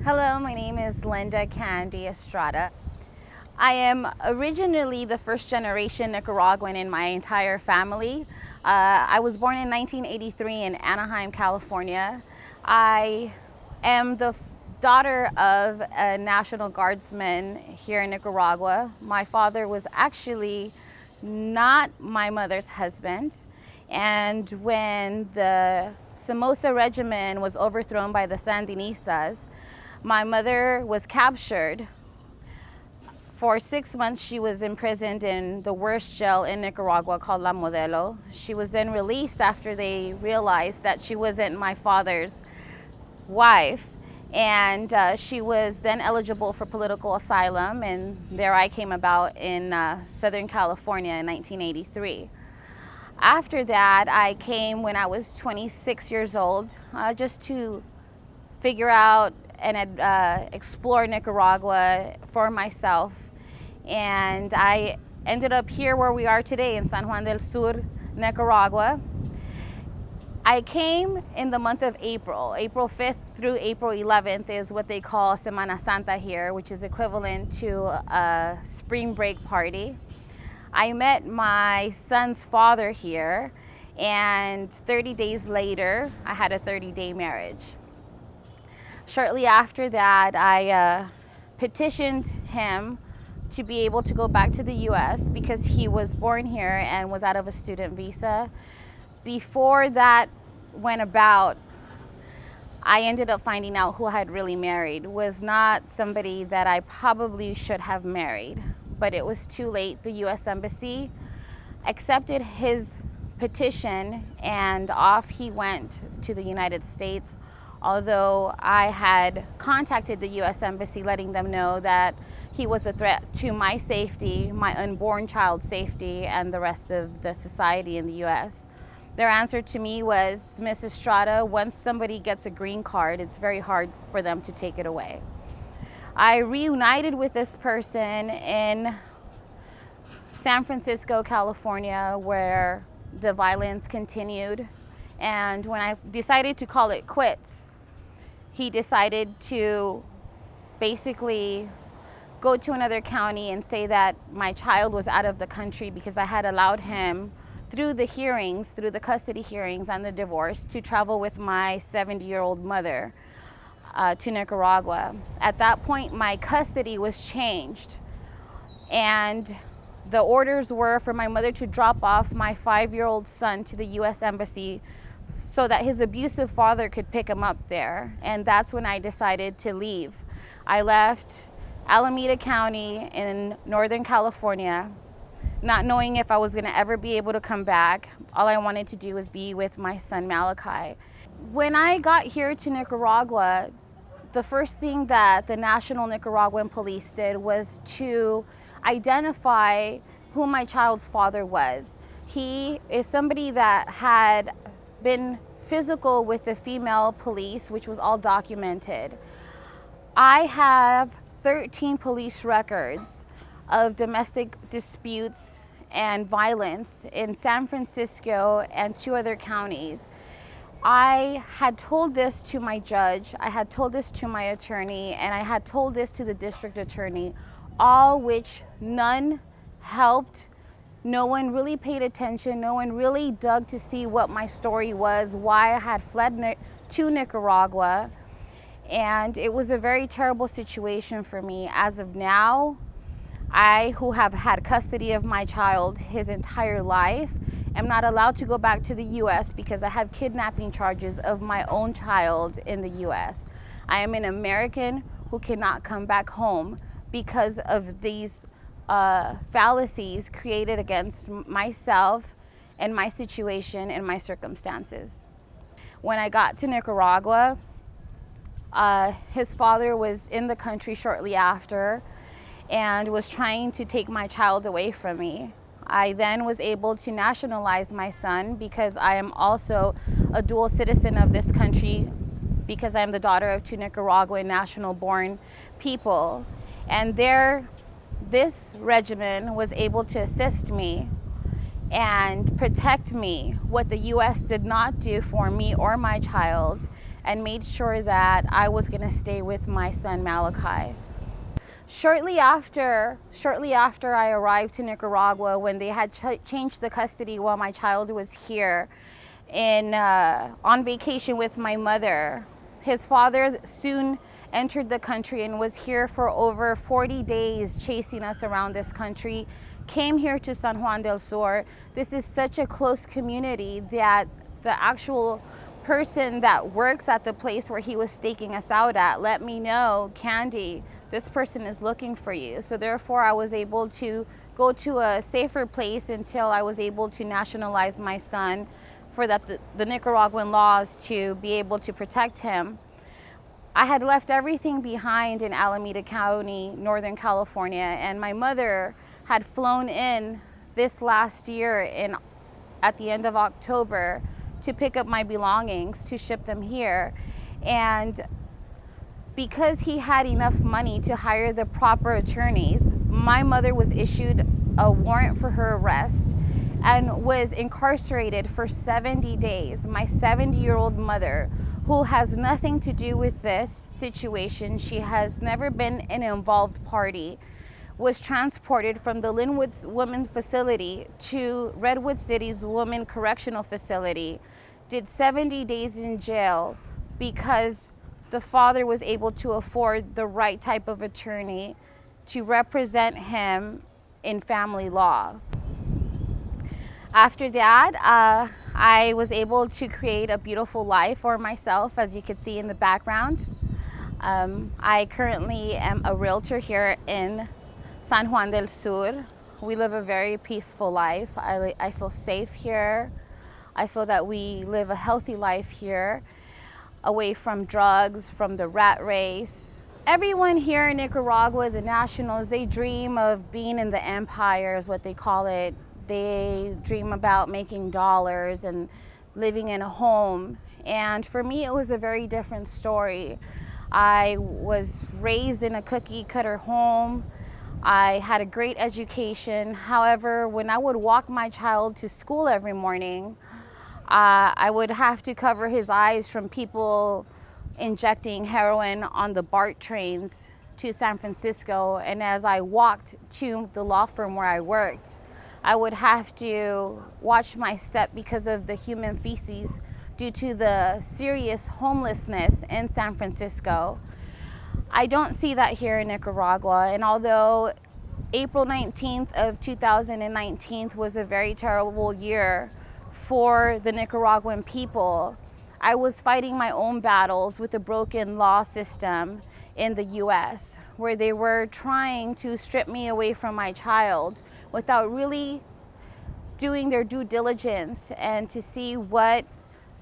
Hello, my name is Linda Candy Estrada. I am originally the first generation Nicaraguan in my entire family. I was born in 1983 in Anaheim, California. I am the daughter of a National Guardsman here in Nicaragua. My father was actually not my mother's husband. And when the Somoza regimen was overthrown by the Sandinistas, my mother was captured. For 6 months, she was imprisoned in the worst jail in Nicaragua called La Modelo. She was then released after they realized that she wasn't my father's wife. And she was then eligible for political asylum. And there I came about in Southern California in 1983. After that, I came when I was 26 years old, just to figure out and explore Nicaragua for myself. And I ended up here where we are today in San Juan del Sur, Nicaragua. I came in the month of April. April 5th through April 11th is what they call Semana Santa here, which is equivalent to a spring break party. I met my son's father here, and 30 days later, I had a 30-day marriage. Shortly after that, I petitioned him to be able to go back to the US because he was born here and was out of a student visa. Before that went about, I ended up finding out who I had really married was not somebody that I probably should have married, but it was too late. The US Embassy accepted his petition and off he went to the United States. Although I had contacted the US Embassy letting them know that he was a threat to my safety, my unborn child's safety, and the rest of the society in the US. Their answer to me was, Ms. Estrada, once somebody gets a green card, it's very hard for them to take it away. I reunited with this person in San Francisco, California, where the violence continued. And when I decided to call it quits, he decided to basically go to another county and say that my child was out of the country because I had allowed him through the hearings, through the custody hearings and the divorce, to travel with my 70-year-old mother to Nicaragua. At that point, my custody was changed, and the orders were for my mother to drop off my 5-year-old son to the US Embassy so that his abusive father could pick him up there. And that's when I decided to leave. I left Alameda County in Northern California, not knowing if I was gonna ever be able to come back. All I wanted to do was be with my son Malachi. When I got here to Nicaragua, the first thing that the National Nicaraguan Police did was to identify who my child's father was. He is somebody that had been physical with the female police, which was all documented. I have 13 police records of domestic disputes and violence in San Francisco and 2 other counties. I had told this to my judge, I had told this to my attorney, and I had told this to the district attorney, all which none helped. No one really paid attention. No one really dug to see what my story was, why I had fled to Nicaragua. And it was a very terrible situation for me. As of now, I, who have had custody of my child his entire life, am not allowed to go back to the US because I have kidnapping charges of my own child in the US. I am an American who cannot come back home because of these fallacies created against myself and my situation and my circumstances. When I got to Nicaragua, his father was in the country shortly after and was trying to take my child away from me. I then was able to nationalize my son because I am also a dual citizen of this country because I am the daughter of 2 Nicaraguan national-born people. And this regimen was able to assist me and protect me, what the US did not do for me or my child. and made sure that I was going to stay with my son Malachi. Shortly after I arrived to Nicaragua, when they had changed the custody while my child was here on vacation with my mother, his father soon entered the country and was here for over 40 days chasing us around this country, came here to San Juan del Sur. This is such a close community that the actual person that works at the place where he was staking us out at let me know, Candy, this person is looking for you. So therefore I was able to go to a safer place until I was able to nationalize my son, for that the Nicaraguan laws to be able to protect him. I had left everything behind in Alameda County, Northern California, and my mother had flown in this last year at the end of October to pick up my belongings to ship them here. And because he had enough money to hire the proper attorneys, my mother was issued a warrant for her arrest and was incarcerated for 70 days. My 70-year-old mother, who has nothing to do with this situation, she has never been an involved party, was transported from the Linwood's Women Facility to Redwood City's Women Correctional Facility, did 70 days in jail because the father was able to afford the right type of attorney to represent him in family law. After that, I was able to create a beautiful life for myself, as you can see in the background. I currently am a realtor here in San Juan del Sur. We live a very peaceful life. I feel safe here. I feel that we live a healthy life here, away from drugs, from the rat race. Everyone here in Nicaragua, the nationals, they dream of being in the empire, is what they call it. They dream about making dollars and living in a home. And for me, it was a very different story. I was raised in a cookie cutter home. I had a great education. However, when I would walk my child to school every morning, I would have to cover his eyes from people injecting heroin on the BART trains to San Francisco. And as I walked to the law firm where I worked, I would have to watch my step because of the human feces due to the serious homelessness in San Francisco. I don't see that here in Nicaragua, and although April 19th of 2019 was a very terrible year for the Nicaraguan people, I was fighting my own battles with the broken law system in the US, where they were trying to strip me away from my child without really doing their due diligence and to see what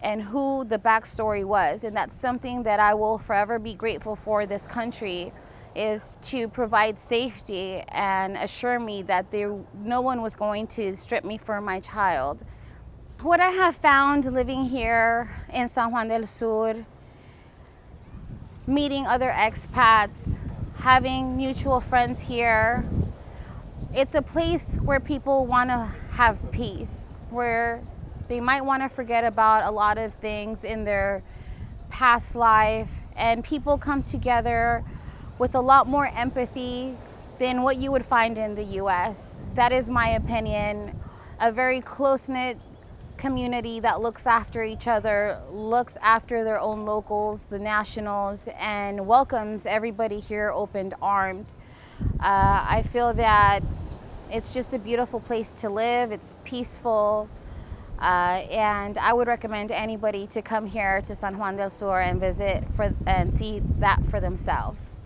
and who the backstory was. And that's something that I will forever be grateful for this country, is to provide safety and assure me that no one was going to strip me from my child. What I have found living here in San Juan del Sur, meeting other expats, having mutual friends here, it's a place where people want to have peace, where they might want to forget about a lot of things in their past life, and people come together with a lot more empathy than what you would find in the US. That is my opinion. A very close-knit community that looks after each other, looks after their own locals, the nationals, and welcomes everybody here open-armed. I feel that it's just a beautiful place to live. It's peaceful, and I would recommend anybody to come here to San Juan del Sur and visit and see that for themselves.